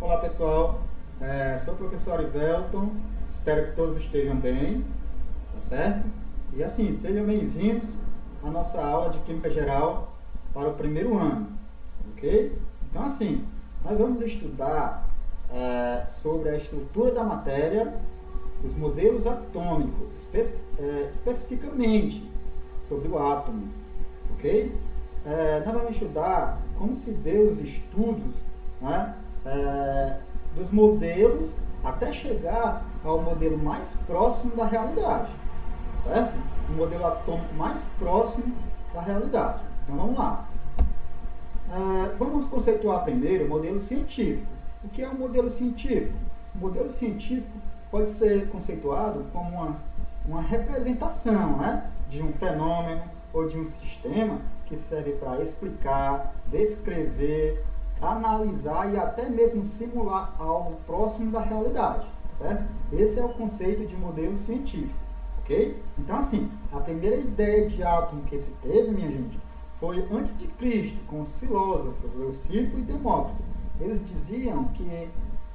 Olá pessoal, sou o professor Arivelton, espero que todos estejam bem, tá certo? E assim, sejam bem-vindos à nossa aula de Química Geral para o primeiro ano, ok? Então assim, nós vamos estudar sobre a estrutura da matéria, os modelos atômicos, especificamente sobre o átomo, ok? Nós vamos estudar como se deu os estudos, né, dos modelos até chegar ao modelo mais próximo da realidade, certo? O modelo atômico mais próximo da realidade. Então vamos lá. Vamos conceituar primeiro o modelo científico. O que é um modelo científico? O modelo científico pode ser conceituado como uma representação, né, de um fenômeno ou de um sistema que serve para explicar, descrever, analisar e até mesmo simular algo próximo da realidade, certo? Esse é o conceito de modelo científico, ok? Então, assim, a primeira ideia de átomo que se teve, minha gente, foi antes de Cristo, com os filósofos Leucipo e Demócrito. Eles diziam que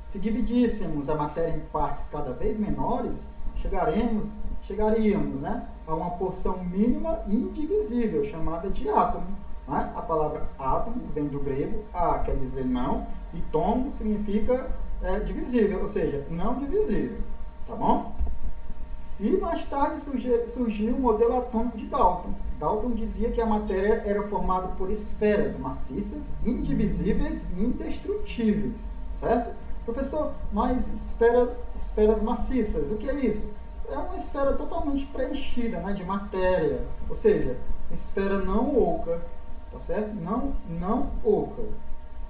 se dividíssemos a matéria em partes cada vez menores, chegaríamos, né, a uma porção mínima e indivisível, chamada de átomo. Né? A palavra átomo vem do grego, a quer dizer não, e tomo significa divisível, ou seja, não divisível. Tá bom? E mais tarde surgiu o modelo atômico de Dalton. Dalton dizia que a matéria era formada por esferas maciças, indivisíveis e indestrutíveis. Certo? Professor, mas esferas maciças, o que é isso? É uma esfera totalmente preenchida, né, de matéria, ou seja, esfera não oca, tá certo? Não oca,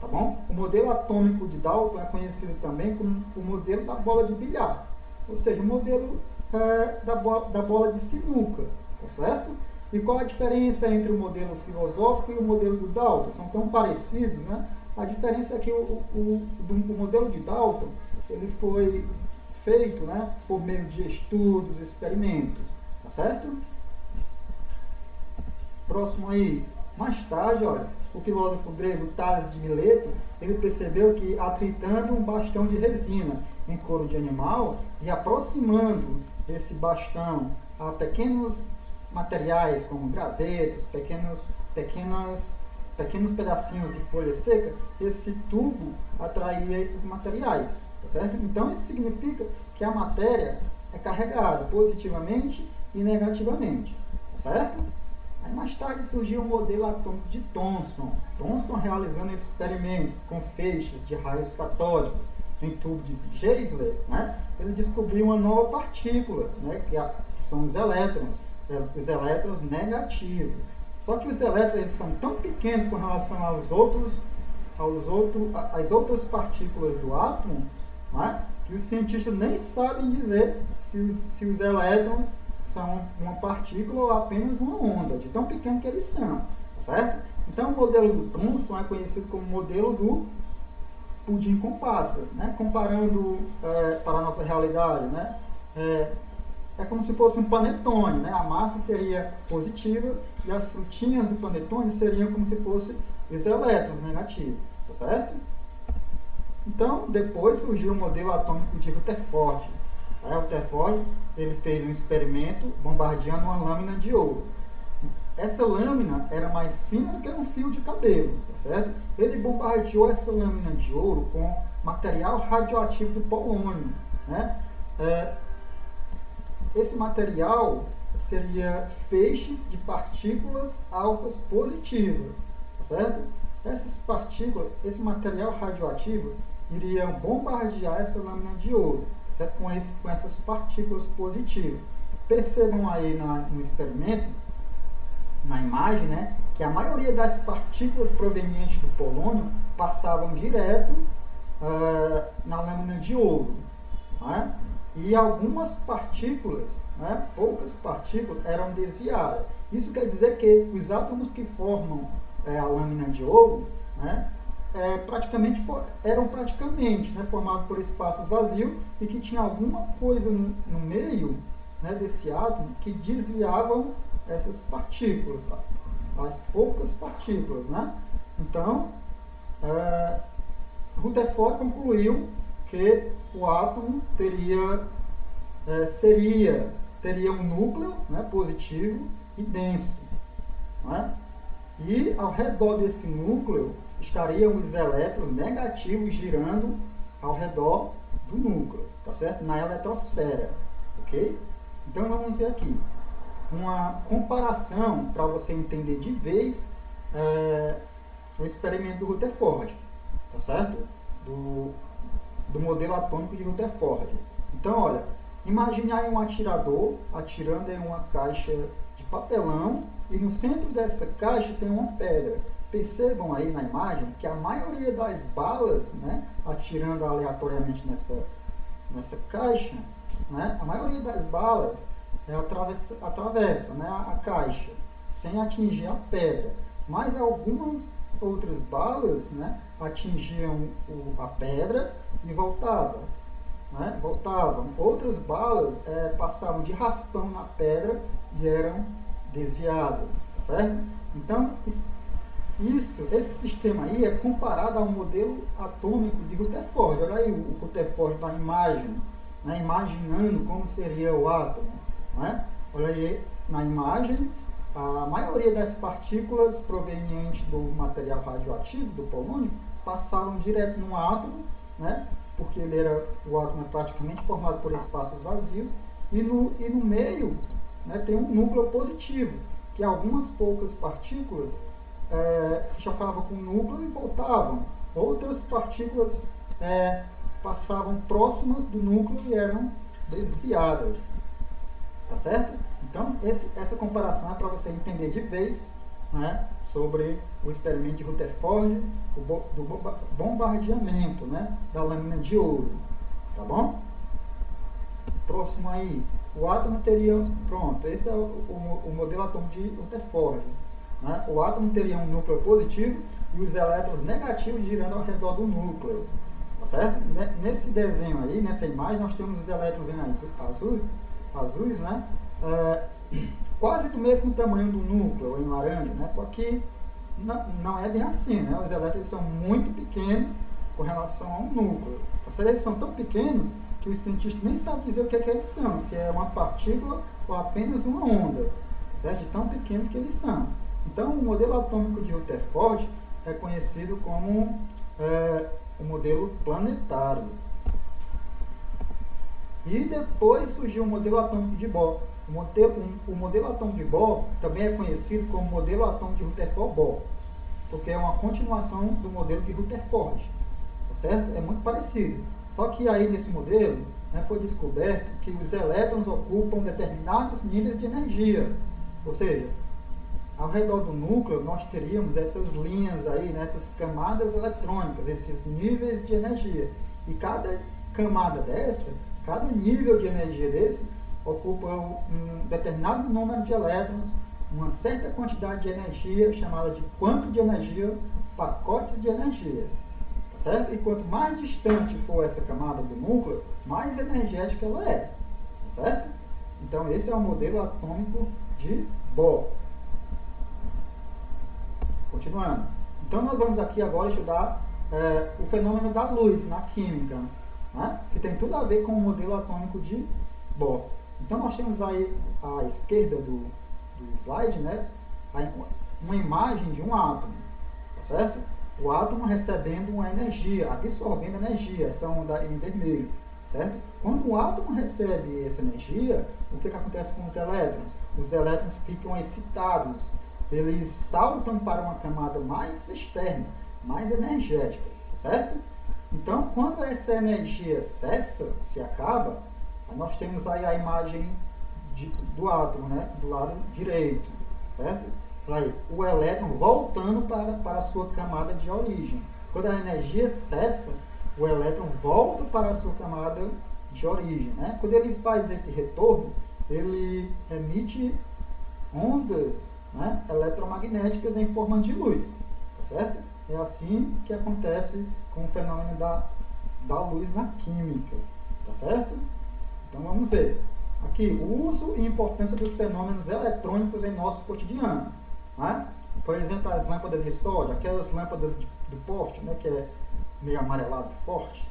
tá bom? O modelo atômico de Dalton é conhecido também como o modelo da bola de bilhar, ou seja, o modelo da bola de sinuca, tá certo? E qual a diferença entre o modelo filosófico e o modelo do Dalton? São tão parecidos, né? A diferença é que o modelo de Dalton ele foi feito, né, por meio de estudos, experimentos, tá certo? Próximo aí. Mais tarde, olha, o filósofo grego Tales de Mileto, ele percebeu que atritando um bastão de resina em couro de animal e aproximando esse bastão a pequenos materiais como gravetos, pequenos pedacinhos de folha seca, esse tubo atraía esses materiais, tá certo? Então isso significa que a matéria é carregada positivamente e negativamente, tá certo? Aí mais tarde surgiu o modelo atômico de Thomson. Thomson realizando experimentos com feixes de raios catódicos em tubo de Geissler, né? Ele descobriu uma nova partícula, né, que são os elétrons negativos. Só que os elétrons são tão pequenos com relação às outras partículas do átomo, né, que os cientistas nem sabem dizer se os elétrons são uma partícula ou apenas uma onda, de tão pequeno que eles são, certo? Então o modelo do Thomson é conhecido como modelo do pudim com passas, né? Comparando para a nossa realidade, né? É como se fosse um panetone, né? A massa seria positiva e as frutinhas do panetone seriam como se fossem os elétrons negativos, tá certo? Então, depois surgiu o modelo atômico de Rutherford. O Rutherford ele fez um experimento bombardeando uma lâmina de ouro. Essa lâmina era mais fina do que um fio de cabelo, tá certo? Ele bombardeou essa lâmina de ouro com material radioativo do polônio, né? Esse material seria feixes de partículas alfas positivas, tá certo? Essas partículas, esse material radioativo iria bombardear essa lâmina de ouro, certo? Com essas partículas positivas. Percebam aí no experimento, na imagem, né, que a maioria das partículas provenientes do polônio passavam direto na lâmina de ouro, né? E algumas partículas, né, poucas partículas, eram desviadas. Isso quer dizer que os átomos que formam a lâmina de ouro, né, eram praticamente, né, formados por espaços vazios e que tinha alguma coisa no meio, né, desse átomo que desviavam essas partículas, as poucas partículas, né? Então, Rutherford concluiu que o átomo teria um núcleo, né, positivo e denso, né? E ao redor desse núcleo estariam os elétrons negativos girando ao redor do núcleo, tá certo? Na eletrosfera, ok? Então vamos ver aqui uma comparação para você entender de vez o experimento do Rutherford, tá certo? Do modelo atômico de Rutherford. Então, olha, imagine aí um atirador atirando em uma caixa de papelão e no centro dessa caixa tem uma pedra. Percebam aí na imagem que a maioria das balas, né, atirando aleatoriamente nessa caixa, né, a maioria das balas atravessa, né, a caixa sem atingir a pedra. Mas algumas outras balas, né, atingiam a pedra e voltavam. Né, Outras balas passavam de raspão na pedra e eram desviadas, tá certo? Então, esse sistema aí é comparado ao modelo atômico de Rutherford. Olha aí o Rutherford na imagem, né, imaginando como seria o átomo. Né? Olha aí na imagem, a maioria das partículas provenientes do material radioativo, do polônio, passavam direto no átomo, né? Porque o átomo é praticamente formado por espaços vazios, e no meio, né, tem um núcleo positivo, que algumas poucas partículas se chocavam com o núcleo e voltavam. Outras partículas passavam próximas do núcleo e eram desviadas. Tá certo? Então, essa comparação é para você entender de vez, né, sobre o experimento de Rutherford, do bombardeamento, né, da lâmina de ouro. Tá bom? Próximo aí, o átomo teria... Pronto, esse é o modelo atômico de Rutherford. Né? O átomo teria um núcleo positivo e os elétrons negativos girando ao redor do núcleo. Tá certo? Nesse desenho aí, nessa imagem, nós temos os elétrons em azuis, né? Quase do mesmo tamanho do núcleo, em laranja, né? Só que não é bem assim, né? Os elétrons são muito pequenos com relação ao núcleo. Eles são tão pequenos que os cientistas nem sabem dizer o que eles são, se é uma partícula ou apenas uma onda, certo? De tão pequenos que eles são. Então, o modelo atômico de Rutherford é conhecido como o modelo planetário. E depois surgiu o modelo atômico de Bohr. O modelo atômico de Bohr também é conhecido como modelo atômico de Rutherford-Bohr, porque é uma continuação do modelo de Rutherford, tá certo? É muito parecido. Só que aí nesse modelo, né, foi descoberto que os elétrons ocupam determinados níveis de energia. Ou seja, ao redor do núcleo nós teríamos essas linhas aí, né, essas camadas eletrônicas, esses níveis de energia. E cada camada dessa, cada nível de energia desse, ocupa um determinado número de elétrons, uma certa quantidade de energia, chamada de quanto de energia, pacotes de energia. Tá certo? E quanto mais distante for essa camada do núcleo, mais energética ela é. Tá certo? Então, esse é o modelo atômico de Bohr. Continuando. Então, nós vamos aqui agora estudar o fenômeno da luz na química, né? Que tem tudo a ver com o modelo atômico de Bohr. Então, nós temos aí à esquerda do slide, né, uma imagem de um átomo, tá certo? O átomo recebendo uma energia, absorvendo energia, essa onda em vermelho, certo? Quando o átomo recebe essa energia, o que acontece com os elétrons? Os elétrons ficam excitados, eles saltam para uma camada mais externa, mais energética, certo? Então, quando essa energia cessa, se acaba, nós temos aí a imagem do átomo, né, do lado direito, certo? Aí, o elétron voltando para a sua camada de origem. Quando a energia cessa, o elétron volta para a sua camada de origem, né? Quando ele faz esse retorno, ele emite ondas, né, eletromagnéticas em forma de luz, tá certo? É assim que acontece com o fenômeno da luz na química, tá certo? Então vamos ver. Aqui, o uso e importância dos fenômenos eletrônicos em nosso cotidiano. Né? Por exemplo, as lâmpadas de sódio, aquelas lâmpadas do poste, né, que meio amarelado forte,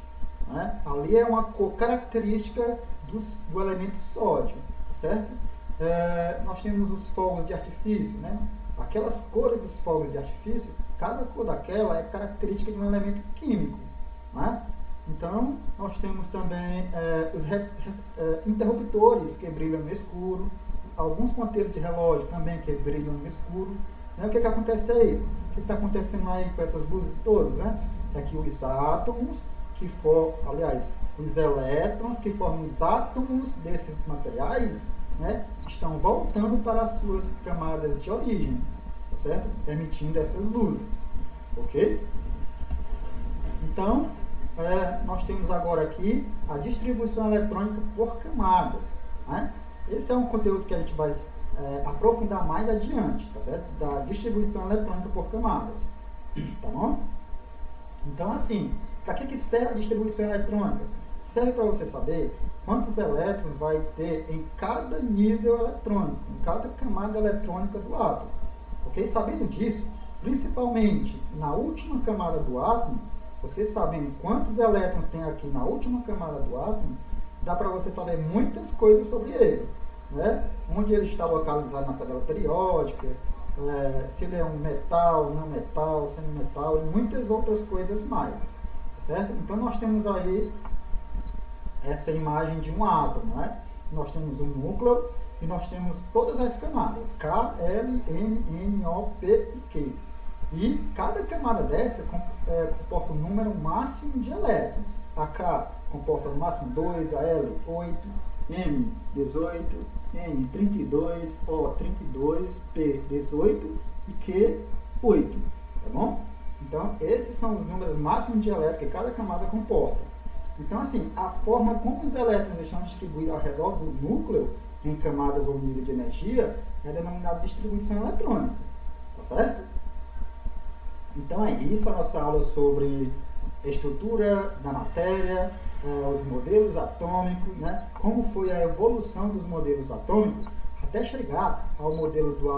né? Ali é uma cor característica do elemento sódio, certo? Nós temos os fogos de artifício, né? Aquelas cores dos fogos de artifício, cada cor daquela é característica de um elemento químico, né? Então, nós temos também os interruptores que brilham no escuro, alguns ponteiros de relógio também que brilham no escuro. Né? O que acontece aí? O que está acontecendo aí com essas luzes todas? Né? É que os átomos que os elétrons que formam os átomos desses materiais, né, estão voltando para as suas camadas de origem, tá certo? Emitindo essas luzes, ok? Então, nós temos agora aqui a distribuição eletrônica por camadas, né? Esse é um conteúdo que a gente vai aprofundar mais adiante, tá certo? Da distribuição eletrônica por camadas, tá bom? Então, assim, para que serve a distribuição eletrônica? Serve para você saber quantos elétrons vai ter em cada nível eletrônico, em cada camada eletrônica do átomo, ok? Sabendo disso, principalmente na última camada do átomo, você sabendo quantos elétrons tem aqui na última camada do átomo, dá para você saber muitas coisas sobre ele, né? Onde ele está localizado na tabela periódica, se ele é um metal, não metal, semimetal e muitas outras coisas mais, certo? Então nós temos aí essa imagem de um átomo, né? Nós temos um núcleo e nós temos todas as camadas, K, L, M, N, O, P e Q. E cada camada dessa comporta um número máximo de elétrons. A K comporta no máximo 2, a L 8, M 18, N 32, O 32, P 18 e Q 8, tá bom? Então esses são os números máximos de elétrons que cada camada comporta. Então assim, a forma como os elétrons estão distribuídos ao redor do núcleo, em camadas ou nível de energia, é denominada distribuição eletrônica, tá certo? Então é isso a nossa aula sobre estrutura da matéria, os modelos atômicos, né? Como foi a evolução dos modelos atômicos até chegar ao modelo do